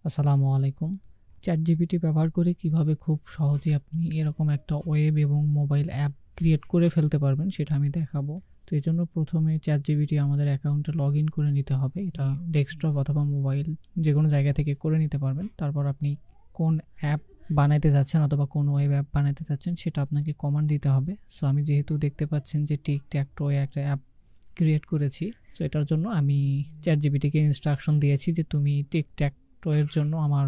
আসসালামু আলাইকুম। ChatGPT ব্যবহার করে কিভাবে খুব সহজে আপনি এরকম একটা ওয়েব এবং মোবাইল অ্যাপ ক্রিয়েট করে ফেলতে পারবেন সেটা আমি দেখাবো। তো এজন্য প্রথমে ChatGPT আমাদের অ্যাকাউন্টে লগইন করে নিতে হবে। এটা ডেস্কটপ অথবা মোবাইল যেকোনো জায়গা থেকে করে নিতে পারবেন। তারপর আপনি কোন অ্যাপ বানাইতে যাচ্ছেন অথবা কোন ওয়েব অ্যাপ বানাইতে চাচ্ছেন সেটা আপনাকে কমান্ড দিতে হবে। সো আমি যেহেতু দেখতে পাচ্ছেন যে টিকট্যাকটো একটা অ্যাপ ক্রিয়েট করেছি, সো এটার জন্য আমি ChatGPT-কে ইনস্ট্রাকশন দিয়েছি যে তুমি টিকট্যাকটো এর জন্য আমার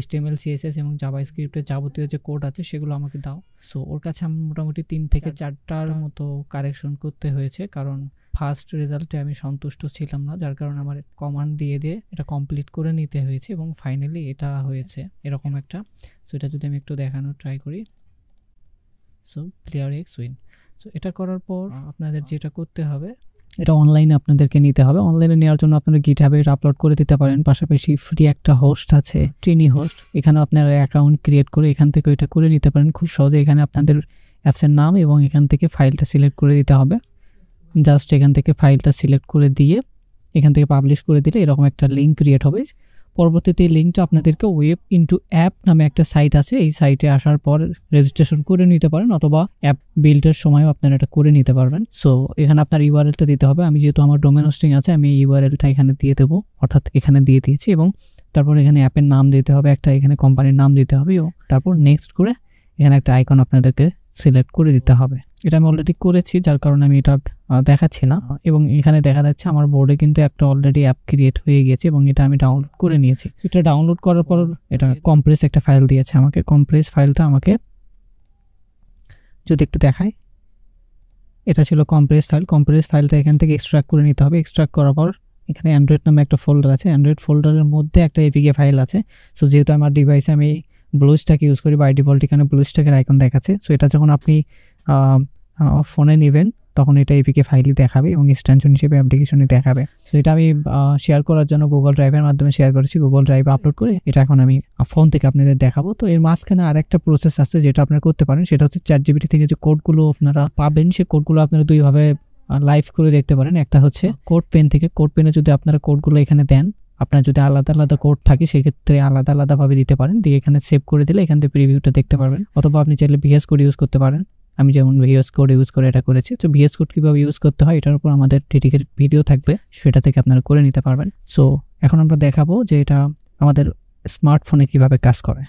HTML CSS এবং জাভাস্ক্রিপ্টের যাবতীয় যে কোড আছে সেগুলো আমাকে দাও। সো ওর কাছে আমি মোটামুটি 3 থেকে 4টার মতো কারেকশন করতে হয়েছে, কারণ ফার্স্ট রেজাল্টে আমি সন্তুষ্ট ছিলাম না, যার কারণে আমার কমান্ড দিয়ে এটা কমপ্লিট করে নিতে হয়েছে এবং ফাইনালি এটা হয়েছে এরকম একটা। সো এটা যদি আমি একটু দেখানোর ট্রাই করি, so player x win. So এটা করার পর আপনাদের যেটা করতে হবে, এটা অনলাইনে আপনাদেরকে নিতে হবে। অনলাইনে নেওয়ার জন্য আপনারা গিটহাবে এটা আপলোড করে দিতে পারেন। পাশাপাশি ফ্রি একটা হোস্ট আছে, ট্রিনি হোস্ট, এখানে আপনারা অ্যাকাউন্ট ক্রিয়েট করে এখান থেকে এটা করে নিতে পারেন খুব সহজে। এখানে আপনাদের অ্যাপসের নাম এবং এখান থেকে ফাইলটা সিলেক্ট করে দিতে হবে। জাস্ট এখান থেকে ফাইলটা সিলেক্ট করে দিয়ে এখান থেকে পাবলিশ করে দিলে এরকম একটা লিঙ্ক ক্রিয়েট হবে। পরবর্তীতে এই লিঙ্কটা আপনাদেরকে ওয়েব ইনটু অ্যাপ নামে একটা সাইট আছে, এই সাইটে আসার পর রেজিস্ট্রেশন করে নিতে পারেন অথবা অ্যাপ বিল্ডের সময়ও আপনারা এটা করে নিতে পারবেন। সো এখানে আপনার ইউআরএলটা দিতে হবে। আমি যেহেতু আমার ডোমেন হোস্টিং আছে, আমি ইউআরএলটা এখানে দিয়ে দেবো, অর্থাৎ এখানে দিয়ে দিয়েছি। এবং তারপর এখানে অ্যাপের নাম দিতে হবে, একটা এখানে কোম্পানির নাম দিতে হবে এবং তারপর নেক্সট করে এখানে একটা আইকন আপনাদেরকে সিলেক্ট করে দিতে হবে। এটা আমি অলরেডি করেছি, যার কারণে আমি এটা দেখাচ্ছি না। এবং এখানে দেখা যাচ্ছে আমার বোর্ডে কিন্তু একটা অলরেডি অ্যাপ ক্রিয়েট হয়ে গেছে এবং এটা আমি ডাউনলোড করে নিয়েছি। এটা ডাউনলোড করার পর এটা কম্প্রেস একটা ফাইল দিয়েছে আমাকে। কম্প্রেস ফাইলটা আমাকে যদি একটু দেখাই, এটা ছিল কম্প্রেস ফাইল। কম্প্রেস ফাইলটা এখান থেকে এক্সট্রাক্ট করে নিতে হবে। এক্সট্রাক্ট করার পর এখানে অ্যান্ড্রয়েড নামে একটা ফোল্ডার আছে, অ্যান্ড্রয়েড ফোল্ডারের মধ্যে একটা এপিকে ফাইল আছে। সো যেহেতু আমার ডিভাইসে আমি ব্লুস্ট্যাক ইউজ করি, বাই ডিফল্ট এখানে ব্লুস্ট্যাকের আইকন দেখাচ্ছে। সো এটা যখন আপনি ফোনে নেবেন তখন এটা এপিকে ফাইলই দেখাবে এবং এক্সটেনশন হিসেবে অ্যাপ্লিকেশনে দেখাবে। সো এটা আমি শেয়ার করার জন্য গুগল ড্রাইভের মাধ্যমে শেয়ার করেছি। গুগল ড্রাইভে আপলোড করে এটা এখন আমি ফোন থেকে আপনাদের দেখাবো। তো এর মাঝখানে আরেকটা প্রসেস আছে যেটা আপনারা করতে পারেন, সেটা হচ্ছে ChatGPT থেকে যে কোডগুলো আপনারা পাবেন সেই কোডগুলো আপনারা দুইভাবে লাইভ করে দেখতে পারেন। একটা হচ্ছে কোড পেন থেকে। কোড পেনে যদি আপনারা কোডগুলো এখানে দেন, আপনার যদি আলাদা আলাদা কোড থাকে সেক্ষেত্রে আলাদা আলাদাভাবে দিতে পারেন, দিয়ে এখানে সেভ করে দিলে এখান থেকে প্রিভিউটা দেখতে পারবেন। অথবা আপনি চাইলে VS কোড ইউজ করতে পারেন। আমি যেমন VS কোড ইউজ করে এটা করেছি। তো VS কোড কীভাবে ইউজ করতে হয় এটার উপর আমাদের ডেডিকেটেড ভিডিও থাকবে, সেটা থেকে আপনারা করে নিতে পারবেন। সো এখন আমরা দেখাবো যে এটা আমাদের স্মার্টফোনে কিভাবে কাজ করে।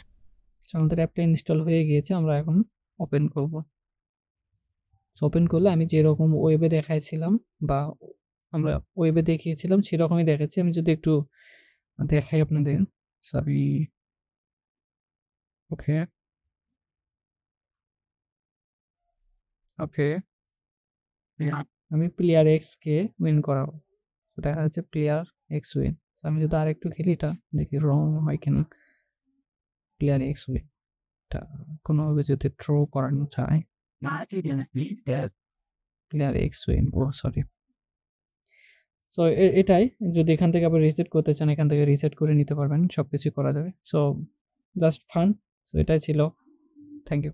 আমাদের অ্যাপটা ইনস্টল হয়ে গিয়েছে, আমরা এখন ওপেন করব। সো ওপেন করলে আমি যেরকম ওয়েবে দেখাইছিলাম বা আমরা ওয়েবে দেখিয়েছিলাম সেরকমই দেখাচ্ছি। আমি যদি একটু দেখাই আপনাদের, সরি, ওকে ওকে, আমি প্লেয়ার এক্স কে উইন করাবো। তো দেখা যাচ্ছে প্লেয়ার এক্স উইন। আমি যদি আর একটু খেলি, এটা দেখি রং হয় কিনা। প্লেয়ার এক্স উইন, এটা কোনোভাবে যদি থ্রো করানো চায়, প্লেয়ার এক্স উইন, ও সরি। সো এটাই, যদি এখান থেকে আবার রিসেট করতে চান এখান থেকে রিসেট করে নিতে পারবেন, সব কিছু করা যাবে। So just fun. সো এটাই ছিল। Thank you.